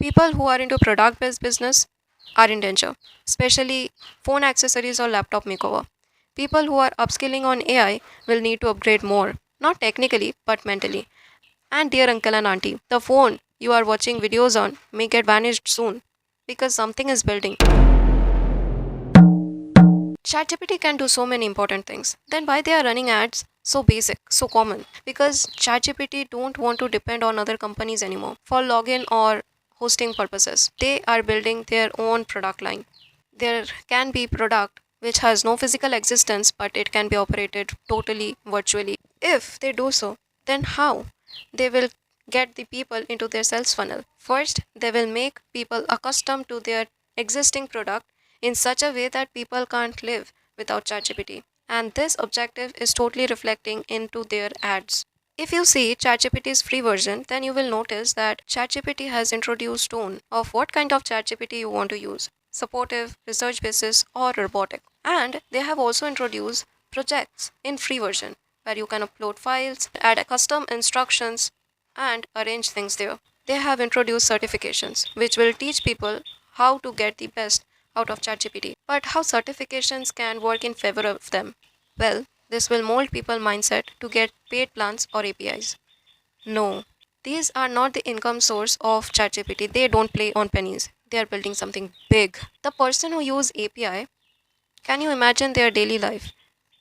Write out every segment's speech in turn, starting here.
People who are into product based business are in danger, especially phone accessories or laptop makeover. People who are upskilling on AI will need to upgrade more, not technically, but mentally. And dear uncle and auntie, the phone you are watching videos on may get vanished soon because something is building. ChatGPT can do so many important things. Then why they are running ads so basic, so common? Because ChatGPT don't want to depend on other companies anymore for login or hosting purposes. They are building their own product line. There can be product which has no physical existence but it can be operated totally virtually. If they do so, then how? They will get the people into their sales funnel. First, they will make people accustomed to their existing product in such a way that people can't live without ChatGPT. And this objective is totally reflecting into their ads. If you see ChatGPT's free version, then you will notice that ChatGPT has introduced tone of what kind of ChatGPT you want to use, supportive, research basis, or robotic. And they have also introduced projects in free version where you can upload files, add custom instructions, and arrange things there. They have introduced certifications which will teach people how to get the best out of ChatGPT. But how certifications can work in favor of them? Well, this will mold people mindset to get paid plans or APIs. No, these are not the income source of ChatGPT. They don't play on pennies. They are building something big. The person who use API, can you imagine their daily life?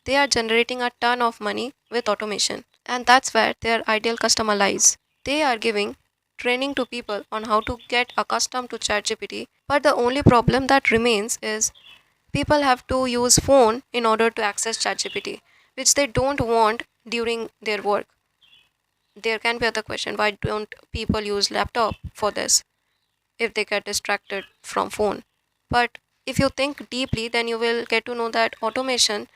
They are generating a ton of money with automation. And that's where their ideal customer lies. They are giving training to people on how to get accustomed to ChatGPT. But the only problem that remains is people have to use phone in order to access ChatGPT, which they don't want during their work. There can be other question, why don't people use laptop for this if they get distracted from phone? But if you think deeply, then you will get to know that automation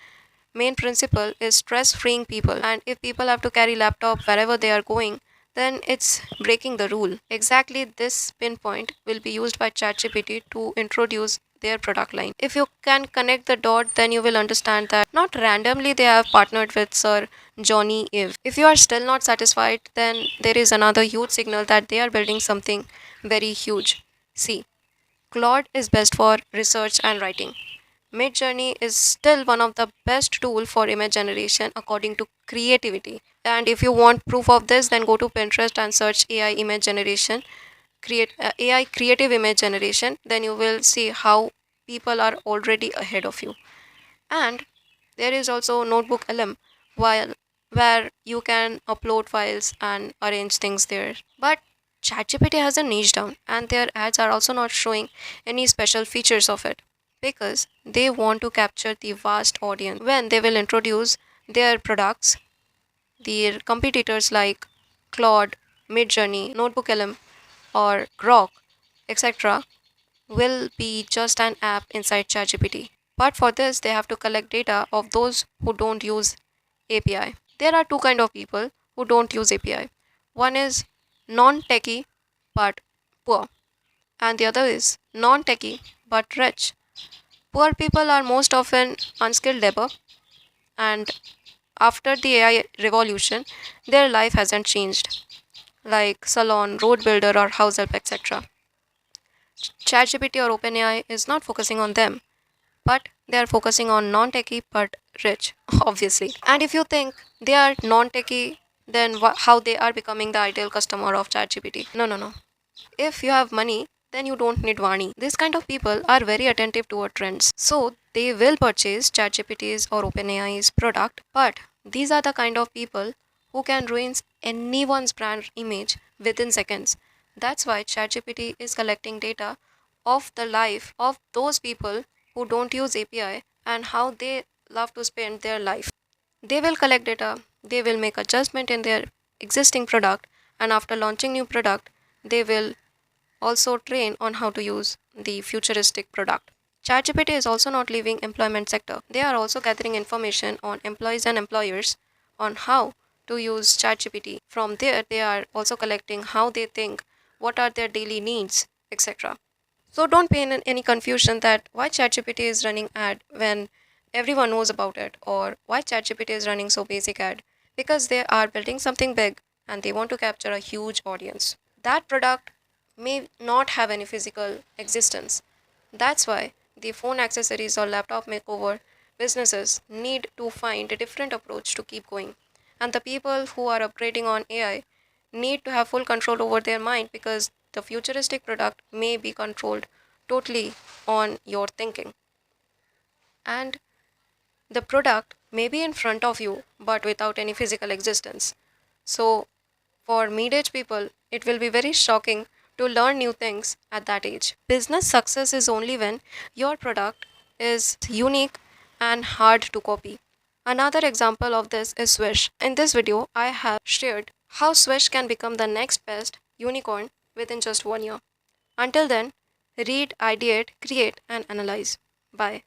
main principle is stress freeing people, and if people have to carry laptop wherever they are going, then it's breaking the rule. Exactly this pinpoint will be used by ChatGPT to introduce their product line. If you can connect the dot, then you will understand that not randomly they have partnered with Sir Johnny Ive. If you are still not satisfied, then there is another huge signal that they are building something very huge. See, Claude is best for research and writing. Midjourney is still one of the best tool for image generation according to creativity. And if you want proof of this, then go to Pinterest and search AI image generation, create AI creative image generation. Then you will see how people are already ahead of you. And there is also Notebook LM, while where you can upload files and arrange things there. But ChatGPT has a niche down, and their ads are also not showing any special features of it because they want to capture the vast audience. When they will introduce their products, their competitors like Claude, Midjourney, Notebook LM, or Grok, etc., will be just an app inside ChatGPT. But for this, they have to collect data of those who don't use API. There are two kind of people who don't use API. One is non-techie but poor, and the other is non-techie but rich. Poor people are most often unskilled labor, and after the AI revolution, their life hasn't changed, like salon, road builder, or house help, etc. ChatGPT or OpenAI is not focusing on them, but they are focusing on non-techie but rich, obviously. And if you think they are non-techie, then how they are becoming the ideal customer of ChatGPT? No, no, no. If you have money, then you don't need Vani. This kind of people are very attentive toward trends. So they will purchase ChatGPT's or OpenAI's product, but these are the kind of people who can ruin anyone's brand image within seconds. That's why ChatGPT is collecting data of the life of those people who don't use API and how they love to spend their life. They will collect data, they will make adjustment in their existing product, and after launching new product, they will also train on how to use the futuristic product. ChatGPT is also not leaving employment sector. They are also gathering information on employees and employers on how to use ChatGPT. From there, they are also collecting how they think, what are their daily needs, etc. So don't be in any confusion that why ChatGPT is running ad when everyone knows about it, or why ChatGPT is running so basic ad, because they are building something big and they want to capture a huge audience. That product may not have any physical existence. That's why the phone accessories or laptop makeover businesses need to find a different approach to keep going. And the people who are operating on AI need to have full control over their mind because the futuristic product may be controlled totally on your thinking. And the product may be in front of you but without any physical existence. So, for mid-age people, it will be very shocking to learn new things at that age. Business success is only when your product is unique and hard to copy. Another example of this is Swish. In this video, I have shared how Swish can become the next best unicorn within just 1 year. Until then, read, ideate, create, and analyze. Bye.